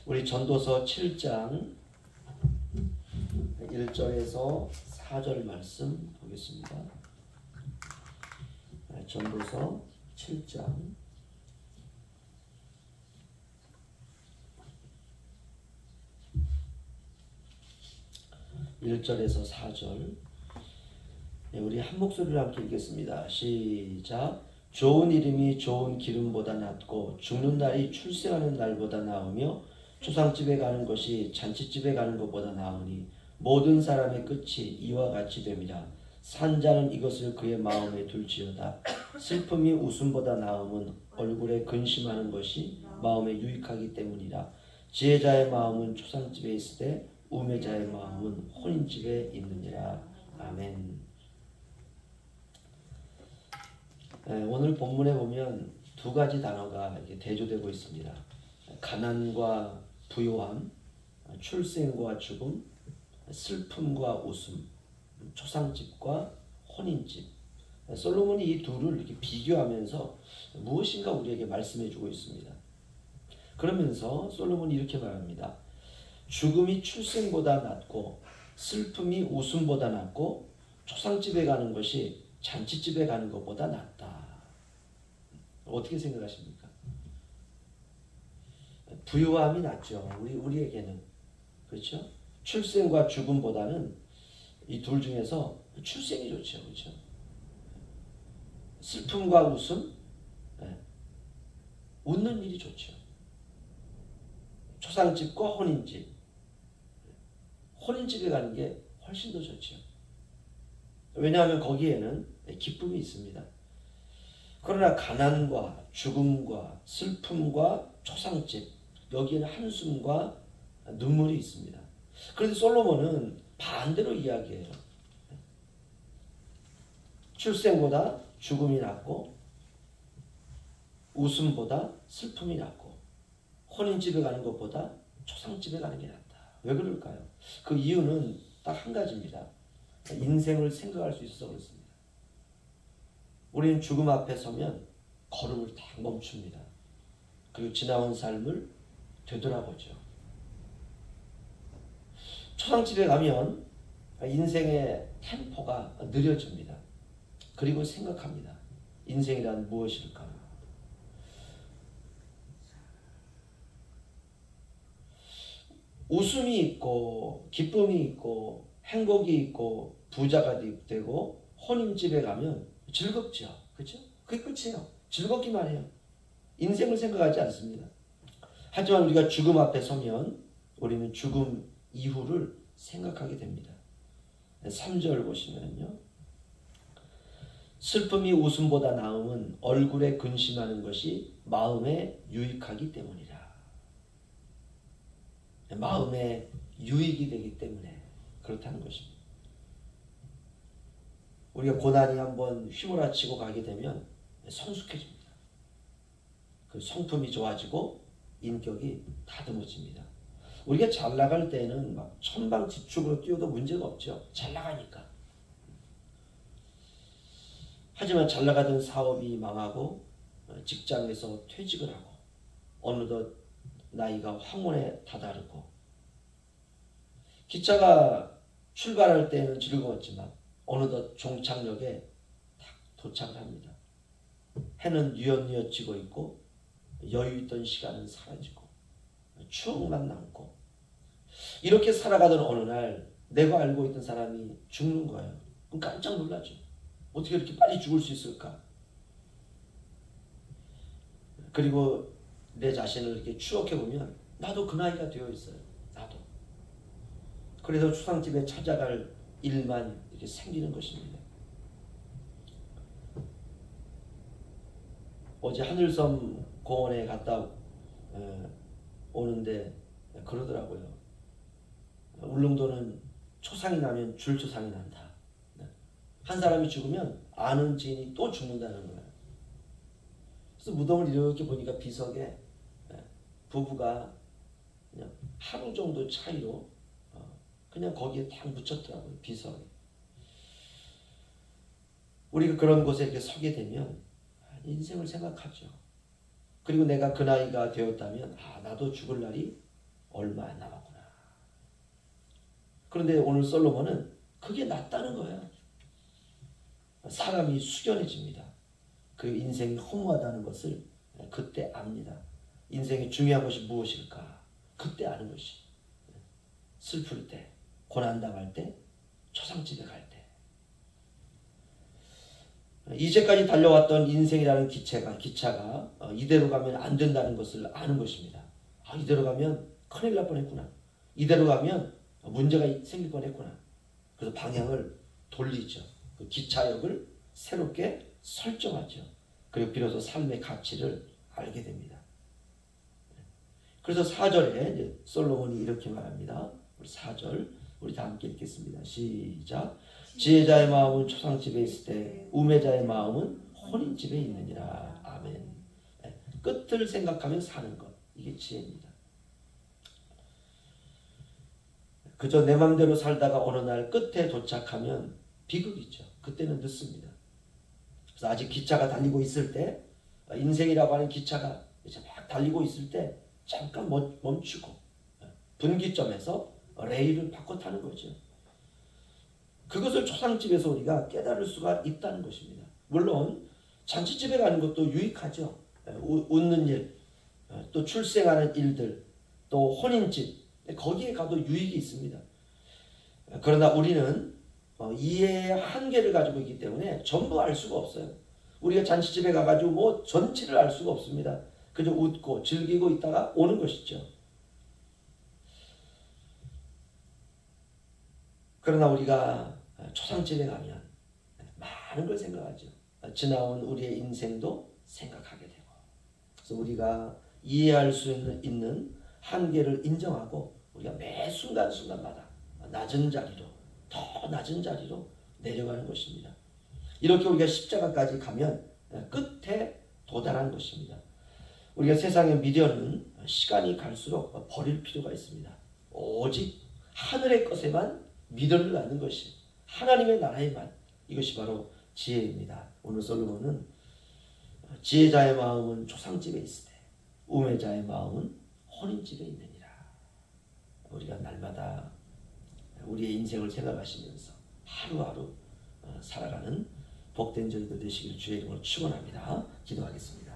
우리 전도서 7장 1절에서 4절 말씀 보겠습니다. 전도서 7장 1절에서 4절. 우리 한 목소리로 함께 읽겠습니다. 시작. 좋은 이름이 좋은 기름보다 낫고 죽는 날이 출생하는 날보다 나으며 초상집에 가는 것이 잔치집에 가는 것보다 나으니 모든 사람의 끝이 이와 같이 됨이라. 산자는 이것을 그의 마음에 둘지어다. 슬픔이 웃음보다 나음은 얼굴에 근심하는 것이 마음에 유익하기 때문이라. 지혜자의 마음은 초상집에 있으되 우매자의 마음은 혼인집에 있느니라. 아멘. 오늘 본문에 보면 두 가지 단어가 대조되고 있습니다. 가난과 부요함, 출생과 죽음, 슬픔과 웃음, 초상집과 혼인집. 솔로몬이 이 둘을 이렇게 비교하면서 무엇인가 우리에게 말씀해 주고 있습니다. 그러면서 솔로몬이 이렇게 말합니다. 죽음이 출생보다 낫고 슬픔이 웃음보다 낫고 초상집에 가는 것이 잔치집에 가는 것보다 낫다. 어떻게 생각하십니까? 부유함이 낫죠. 우리에게는. 그렇죠? 출생과 죽음보다는 이 둘 중에서 출생이 좋죠. 그렇죠? 슬픔과 웃음, 웃는 일이 좋죠. 초상집과 혼인집, 혼인집에 가는 게 훨씬 더 좋죠. 왜냐하면 거기에는 기쁨이 있습니다. 그러나 가난과 죽음과 슬픔과 초상집, 여기에는 한숨과 눈물이 있습니다. 그런데 솔로몬은 반대로 이야기해요. 출생보다 죽음이 낫고 웃음보다 슬픔이 낫고 혼인집에 가는 것보다 초상집에 가는 게 낫다. 왜 그럴까요? 그 이유는 딱 한 가지입니다. 인생을 생각할 수 있어서 그렇습니다. 우리는 죽음 앞에 서면 걸음을 딱 멈춥니다. 그리고 지나온 삶을 되돌아보죠. 초상집에 가면 인생의 템포가 느려집니다. 그리고 생각합니다. 인생이란 무엇일까? 웃음이 있고 기쁨이 있고 행복이 있고 부자가 되고 혼인집에 가면 즐겁죠. 그렇죠? 그게 끝이에요. 즐겁기만 해요. 인생을 생각하지 않습니다. 하지만 우리가 죽음 앞에 서면 우리는 죽음 이후를 생각하게 됩니다. 3절 보시면요. 슬픔이 웃음보다 나음은 얼굴에 근심하는 것이 마음에 유익하기 때문이라. 마음에 유익이 되기 때문에 그렇다는 것입니다. 우리가 고난이 한번 휘몰아치고 가게 되면 성숙해집니다. 그 성품이 좋아지고 인격이 다듬어집니다. 우리가 잘 나갈 때는 막 천방지축으로 뛰어도 문제가 없죠. 잘 나가니까. 하지만 잘 나가던 사업이 망하고 직장에서 퇴직을 하고 어느덧 나이가 황혼에 다다르고 기차가 출발할 때는 즐거웠지만 어느덧 종착역에 딱 도착을 합니다. 해는 뉘엿뉘엿 지고 있고 여유 있던 시간은 사라지고 추억만 남고 이렇게 살아가던 어느 날 내가 알고 있던 사람이 죽는 거예요. 그럼 깜짝 놀라죠. 어떻게 이렇게 빨리 죽을 수 있을까? 그리고 내 자신을 이렇게 추억해보면 나도 그 나이가 되어 있어요. 나도. 그래서 추상집에 찾아갈 일만 이렇게 생기는 것입니다. 어제 하늘섬 공원에 갔다 오는데 그러더라고요. 울릉도는 초상이 나면 줄초상이 난다. 한 사람이 죽으면 아는 지인이 또 죽는다는 거예요. 그래서 무덤을 이렇게 보니까 비석에 부부가 그냥 하루 정도 차이로 그냥 거기에 딱 묻혔더라고요. 비석에. 우리가 그런 곳에 이렇게 서게 되면 인생을 생각하죠. 그리고 내가 그 나이가 되었다면 나도 죽을 날이 얼마 안 남았구나. 그런데 오늘 솔로몬은 그게 낫다는 거예요. 사람이 숙연해집니다. 그 인생이 허무하다는 것을 그때 압니다. 인생의 중요한 것이 무엇일까? 그때 아는 것이. 슬플 때, 고난당할 때, 초상집에 갈 때. 이제까지 달려왔던 인생이라는 기차가 이대로 가면 안 된다는 것을 아는 것입니다. 이대로 가면 큰일 날 뻔했구나. 이대로 가면 문제가 생길 뻔했구나. 그래서 방향을 돌리죠. 그 기차역을 새롭게 설정하죠. 그리고 비로소 삶의 가치를 알게 됩니다. 그래서 4절에 솔로몬이 이렇게 말합니다. 4절 우리 다 함께 읽겠습니다. 시작. 지혜자의 마음은 초상집에 있을 때 우매자의 마음은 혼인집에 있느니라. 아멘. 끝을 생각하며 사는 것, 이게 지혜입니다. 그저 내 맘대로 살다가 어느 날 끝에 도착하면 비극이죠. 그때는 늦습니다. 그래서 아직 기차가 달리고 있을 때, 인생이라고 하는 기차가 이제 막 달리고 있을 때 잠깐 멈추고 분기점에서 레일을 바꿔 타는 거죠. 그것을 초상집에서 우리가 깨달을 수가 있다는 것입니다. 물론 잔치집에 가는 것도 유익하죠. 웃는 일, 또 출생하는 일들, 또 혼인집, 거기에 가도 유익이 있습니다. 그러나 우리는 이해의 한계를 가지고 있기 때문에 전부 알 수가 없어요. 우리가 잔치집에 가가지고 뭐 전체를 알 수가 없습니다. 그저 웃고 즐기고 있다가 오는 것이죠. 그러나 우리가 초상집에 가면 많은 걸 생각하죠. 지나온 우리의 인생도 생각하게 되고, 그래서 우리가 이해할 수 있는 한계를 인정하고 우리가 매 순간순간마다 낮은 자리로, 더 낮은 자리로 내려가는 것입니다. 이렇게 우리가 십자가까지 가면 끝에 도달하는 것입니다. 우리가 세상의 미련은 시간이 갈수록 버릴 필요가 있습니다. 오직 하늘의 것에만 미련을 갖는 것이, 하나님의 나라에만, 이것이 바로 지혜입니다. 오늘 솔로몬은 지혜자의 마음은 초상집에 있을 때 우매자의 마음은 혼인집에 있느니라. 우리가 날마다 우리의 인생을 생각하시면서 하루하루 살아가는 복된 저희들 되시길 주의 이름으로 축원합니다. 기도하겠습니다.